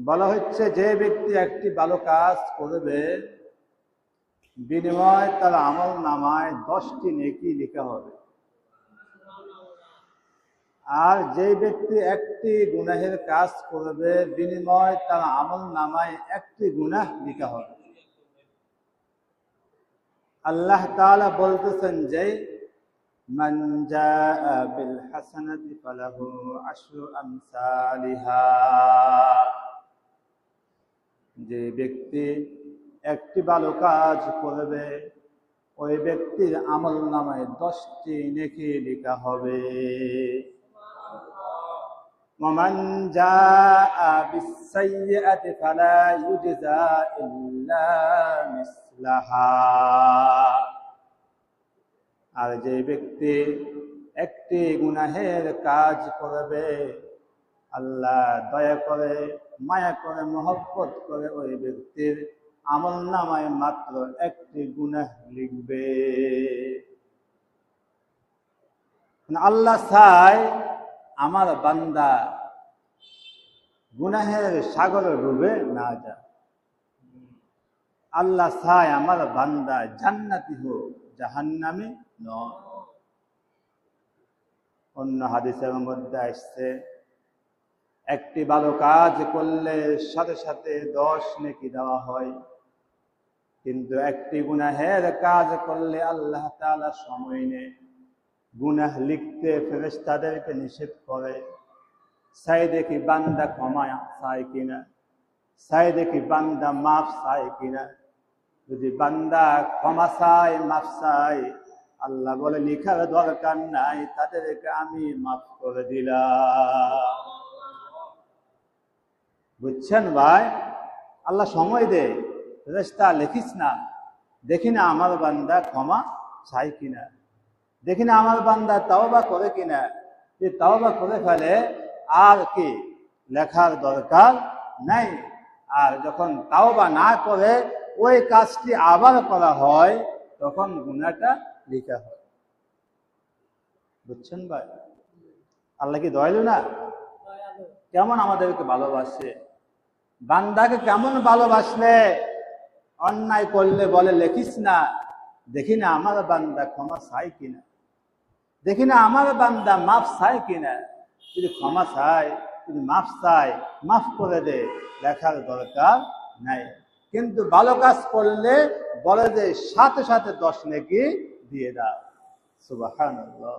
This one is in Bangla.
বলা হচ্ছে যে ব্যক্তি একটি ভালো কাজ করবে বিনিময় তার আমল নামায় 10টি নেকি লেখা হবে, আর যে ব্যক্তি একটি গুনাহের কাজ করবে বিনিময় তার আমল নামায় 1টি গুনাহ লেখা হবে। আল্লাহ তাআলা বলতেছেন যে মান জাআ বিল হাসানাতি ফালাহু আশরু আমসালিহা, যে ব্যক্তি একটি ভালো কাজ করবে ওই ব্যক্তির আমল নামায় 10টি নেকি লেখা হবে। ومن جاء بالسيئة فلا يجزى إلا مثلها, আর যে ব্যক্তি একটি গুনাহের কাজ করবে আল্লাহ দয়া করে মায়া করে মহব্বত করে ওই ব্যক্তির আমল নামায় মাত্র 1টি গুনাহ লিখবে। আল্লাহ চায় আমার বান্দা গুনাহের সাগরে ডুবে না যায়। আল্লাহ চায় আমার বান্দা জান্নাতি হোক, জাহান্নামী নয়। অন্য হাদিসের মধ্যে আসছে একটি ভালো কাজ করলে সাথে সাথে 10 নেকি দেওয়া হয়, কিন্তু একটি গুনাহের কাজ করলে আল্লাহ তাআলা সময় নেয়, গুনাহ লিখতে ফেরেশতাদেরকে নিষেধ করে। চাই দেখি বান্দা ক্ষমা চায় কিনা, চাই দেখি বান্দা মাফ চায় কিনা। যদি বান্দা ক্ষমা চায় মাফ চায়, আল্লাহ বলে লিখার দরকার নাই, তাদেরকে আমি মাফ করে দিলাম। বুঝছেন ভাই? আল্লাহ সময় দেয়, ফেরেশতা লিখিস না, দেখি না আমার বান্দা ক্ষমা চায় কিনা, দেখি না আমার বান্দা তাওবা করে কিনা। যে তাওবা করে ফেলে আর কি লেখার দরকার নাই। আর যখন তাওবা না করে ওই কাজটি আবার করা হয় তখন গুনাহটা লেখা হয়। বুঝছেন ভাই? আল্লাহ কি দয়ালু না? কেমন আমাদেরকে ভালোবাসে, বান্দাকে কেমন ভালোবাসলে অন্যায় করলে বলে লেখিস না, দেখি না আমার বান্দা ক্ষমা চায় কিনা, দেখি না আমার বান্দা মাফ চায় কিনা। যদি ক্ষমা চায়, যদি মাফ চায়, মাফ করে দে, লেখার দরকার নাই। কিন্তু ভালো কাজ করলে বলে যে সাথে সাথে 10 নেকি দিয়ে দাও। সুবহানাল্লাহ।